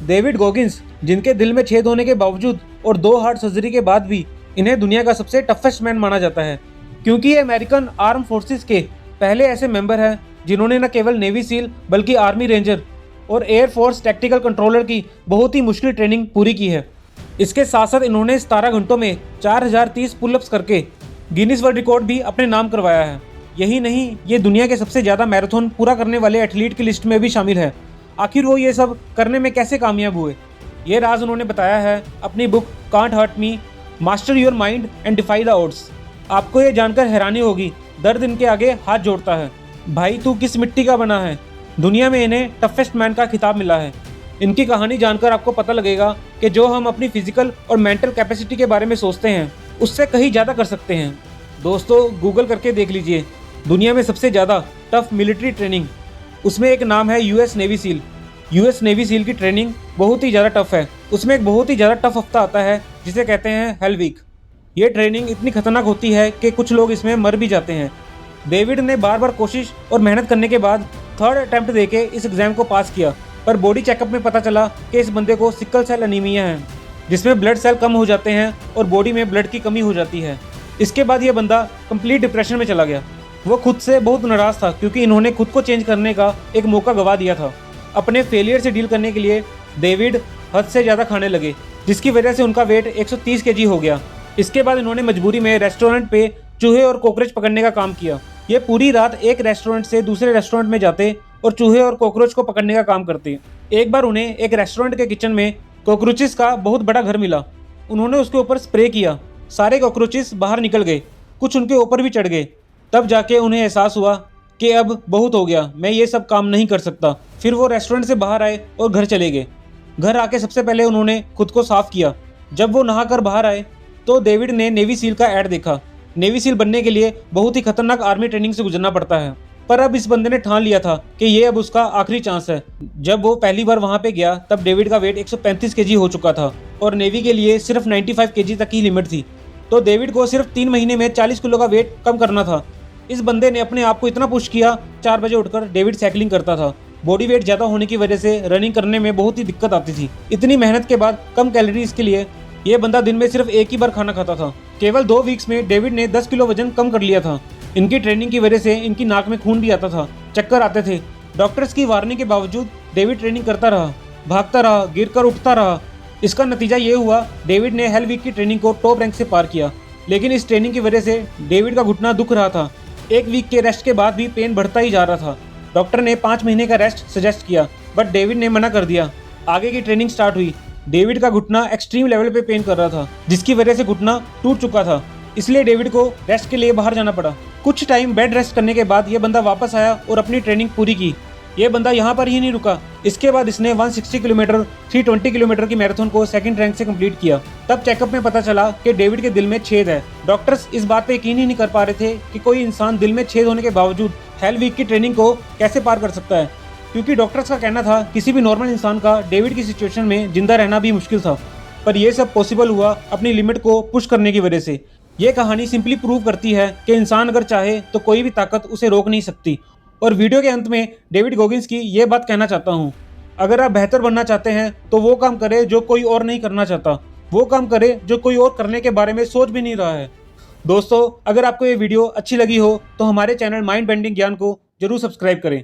David Goggins, जिनके दिल में छेद होने के बावजूद और 2 हार्ट सर्जरी के बाद भी इन्हें दुनिया का सबसे टफेस्ट मैन माना जाता है, क्योंकि ये अमेरिकन आर्म फोर्सेस के पहले ऐसे मेंबर हैं जिन्होंने न केवल नेवी सील बल्कि आर्मी रेंजर और एयर फोर्स टैक्टिकल कंट्रोलर की बहुत ही मुश्किल ट्रेनिंग पूरी की है। इसके साथ साथ इन्होंने 17 घंटों में 4030 पुलअप्स करके गिनीज वर्ल्ड रिकॉर्ड भी अपने नाम करवाया है। यही नहीं, ये दुनिया के सबसे ज़्यादा मैराथन पूरा करने वाले एथलीट की लिस्ट में भी शामिल है। आखिर वो ये सब करने में कैसे कामयाब हुए, ये राज उन्होंने बताया है अपनी book can't hurt me, master your mind and defy the odds. आपको ये जानकर हैरानी होगी, दर्द इनके आगे हाथ जोड़ता है। भाई तू किस मिट्टी का बना है, दुनिया में इन्हें टफेस्ट मैन का खिताब मिला है। इनकी कहानी जानकर आपको पता लगेगा कि जो हम अपनी फिजिकल और मेंटल कैपेसिटी के बारे में सोचते हैं उससे कहीं ज़्यादा कर सकते हैं। दोस्तों गूगल करके देख लीजिए, दुनिया में सबसे ज़्यादा टफ मिलिट्री ट्रेनिंग, उसमें एक नाम है US navy seal. US navy seal की ट्रेनिंग बहुत ही ज़्यादा टफ है। उसमें एक बहुत ही ज़्यादा टफ हफ्ता आता है जिसे कहते हैं हेल वीक। ये ट्रेनिंग इतनी खतरनाक होती है कि कुछ लोग इसमें मर भी जाते हैं। डेविड ने बार बार कोशिश और मेहनत करने के बाद 3rd अटेम्प्ट देके इस एग्ज़ाम को पास किया, पर बॉडी चेकअप में पता चला कि इस बंदे को सिकल सेल एनीमिया है, जिसमें ब्लड सेल कम हो जाते हैं और बॉडी में ब्लड की कमी हो जाती है। इसके बाद ये बंदा कंप्लीट डिप्रेशन में चला गया। वो खुद से बहुत नाराज़ था क्योंकि इन्होंने खुद को चेंज करने का एक मौका गवा दिया था। अपने फेलियर से डील करने के लिए डेविड हद से ज़्यादा खाने लगे, जिसकी वजह से उनका वेट 130 kg हो गया। इसके बाद इन्होंने मजबूरी में रेस्टोरेंट पे चूहे और कॉकरोच पकड़ने का काम किया। ये पूरी रात एक रेस्टोरेंट से दूसरे रेस्टोरेंट में जाते और चूहे और कॉकरोच को पकड़ने का काम करते। एक बार उन्हें एक रेस्टोरेंट के किचन में कॉकरोचेस का बहुत बड़ा घर मिला। उन्होंने उसके ऊपर स्प्रे किया, सारे कॉकरोचेस बाहर निकल गए, कुछ उनके ऊपर भी चढ़ गए। तब जाके उन्हें एहसास हुआ कि अब बहुत हो गया, मैं ये सब काम नहीं कर सकता। फिर वो रेस्टोरेंट से बाहर आए और घर चले गए। घर आके सबसे पहले उन्होंने खुद को साफ किया। जब वो नहाकर बाहर आए तो डेविड ने नेवी सील का ऐड देखा। नेवी सील बनने के लिए बहुत ही खतरनाक आर्मी ट्रेनिंग से गुजरना पड़ता है, पर अब इस बंदे ने ठान लिया था कि ये अब उसका आखिरी चांस है। जब वो पहली बार वहां पे गया तब डेविड का वेट 135 kg हो चुका था और नेवी के लिए सिर्फ 95 kg तक की लिमिट थी। तो डेविड को सिर्फ 3 महीने में 40 किलो का वेट कम करना था। इस बंदे ने अपने आप को इतना पुश किया, 4 बजे उठकर डेविड साइकिलिंग करता था। बॉडी वेट ज़्यादा होने की वजह से रनिंग करने में बहुत ही दिक्कत आती थी। इतनी मेहनत के बाद कम कैलोरीज के लिए ये बंदा दिन में सिर्फ एक ही बार खाना खाता था। केवल 2 वीक्स में डेविड ने 10 किलो वजन कम कर लिया था। इनकी ट्रेनिंग की वजह से इनकी नाक में खून भी आता था, चक्कर आते थे। डॉक्टर्स की वार्निंग के बावजूद डेविड ट्रेनिंग करता रहा, भागता रहा, गिरकर उठता रहा। इसका नतीजा ये हुआ, डेविड ने हेल वीक की ट्रेनिंग को टॉप रैंक से पार किया। लेकिन इस ट्रेनिंग की वजह से डेविड का घुटना दुख रहा था। 1 वीक के रेस्ट के बाद भी पेन बढ़ता ही जा रहा था। डॉक्टर ने 5 महीने का रेस्ट सजेस्ट किया, बट डेविड ने मना कर दिया। आगे की ट्रेनिंग स्टार्ट हुई। डेविड का घुटना एक्सट्रीम लेवल पे पेन कर रहा था, जिसकी वजह से घुटना टूट चुका था। इसलिए डेविड को रेस्ट के लिए बाहर जाना पड़ा। कुछ टाइम बेड रेस्ट करने के बाद ये बंदा वापस आया और अपनी ट्रेनिंग पूरी की। ये बंदा यहाँ पर ही नहीं रुका। इसके बाद इसने 160 किलोमीटर 320 किलोमीटर की मैराथन को 2nd रैंक से कंप्लीट किया। तब चेकअप में पता चला कि डेविड के दिल में छेद है। डॉक्टर्स इस बात पे यकीन ही नहीं कर पा रहे थे कि कोई इंसान दिल में छेद होने के बावजूद हेल वीक की ट्रेनिंग को कैसे पार कर सकता है, क्योंकि डॉक्टर्स का कहना था किसी भी नॉर्मल इंसान का डेविड की सिचुएशन में जिंदा रहना भी मुश्किल था। पर यह सब पॉसिबल हुआ अपनी लिमिट को पुश करने की वजह से। ये कहानी सिंपली प्रूव करती है कि इंसान अगर चाहे तो कोई भी ताकत उसे रोक नहीं सकती। और वीडियो के अंत में डेविड गॉगिंस की ये बात कहना चाहता हूँ, अगर आप बेहतर बनना चाहते हैं तो वो काम करें जो कोई और नहीं करना चाहता, वो काम करें जो कोई और करने के बारे में सोच भी नहीं रहा है। दोस्तों अगर आपको ये वीडियो अच्छी लगी हो तो हमारे चैनल माइंड बेंडिंग ज्ञान को जरूर सब्सक्राइब करें।